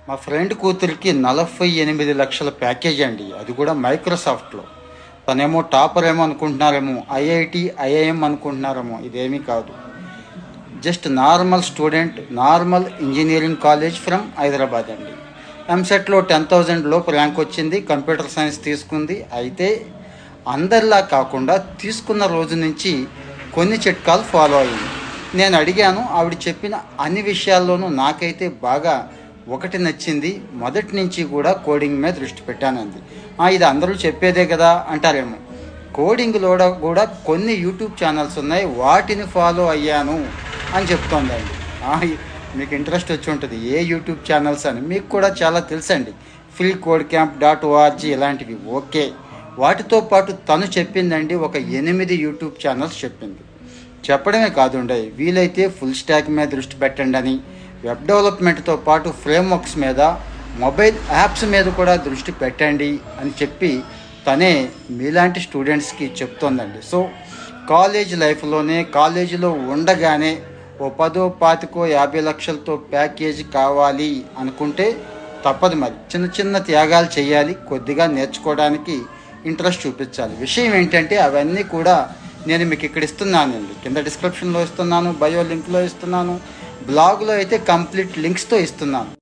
మా ఫ్రెండ్ కూతురికి 48 లక్షల ప్యాకేజ్ అండి. అది కూడా మైక్రోసాఫ్ట్లో. తనేమో టాపర్ ఏమో అనుకుంటున్నారేమో, ఐఐటి ఐఐఎం అనుకుంటున్నారేమో. ఇదేమీ కాదు. Just normal student, normal engineering college from Hyderabad అండి. ఎంసెట్లో 10,000 లోపు ర్యాంక్ వచ్చింది. కంప్యూటర్ సైన్స్ తీసుకుంది. అయితే అందరిలా కాకుండా తీసుకున్న రోజు నుంచి కొన్ని చిట్కాలు ఫాలో అయ్యింది. నేను అడిగాను, ఆవిడ చెప్పిన అన్ని విషయాల్లోనూ నాకైతే బాగా ఒకటి నచ్చింది. మొదటి నుంచి కూడా కోడింగ్ మీద దృష్టి పెట్టానంది. ఇది అందరూ చెప్పేదే కదా అంటారేమో. కోడింగ్లో కూడా కొన్ని యూట్యూబ్ ఛానల్స్ ఉన్నాయి, వాటిని ఫాలో అయ్యాను అని చెప్తోందండి. మీకు ఇంట్రెస్ట్ వచ్చి ఉంటుంది ఏ యూట్యూబ్ ఛానల్స్ అని. మీకు కూడా చాలా తెలుసండి, freecodeCamp.org ఇలాంటివి. ఓకే, వాటితో పాటు తను చెప్పిందండి ఒక 8 యూట్యూబ్ ఛానల్స్ చెప్పింది. చెప్పడమే కాదుండే, వీలైతే ఫుల్ స్టాక్ మీద దృష్టి పెట్టండి అని, వెబ్ డెవలప్మెంట్తో పాటు ఫ్రేమ్వర్క్స్ మీద, మొబైల్ యాప్స్ మీద కూడా దృష్టి పెట్టండి అని చెప్పి తనే మీలాంటి స్టూడెంట్స్కి చెప్తోందండి. సో కాలేజ్ లైఫ్లోనే, కాలేజీలో ఉండగానే ఓ 10, 25, 50 లక్షలతో ప్యాకేజ్ కావాలి అనుకుంటే తప్పదు. మరి చిన్న చిన్న త్యాగాలు చేయాలి, కొద్దిగా నేర్చుకోవడానికి ఇంట్రెస్ట్ చూపించాలి. విషయం ఏంటంటే అవన్నీ కూడా నేను మీకు ఇక్కడ ఇస్తున్నానండి. కింద డిస్క్రిప్షన్లో ఇస్తున్నాను, బయో లింక్లో ఇస్తున్నాను, బ్లాగ్లో అయితే కంప్లీట్ లింక్స్తో ఇస్తున్నాను.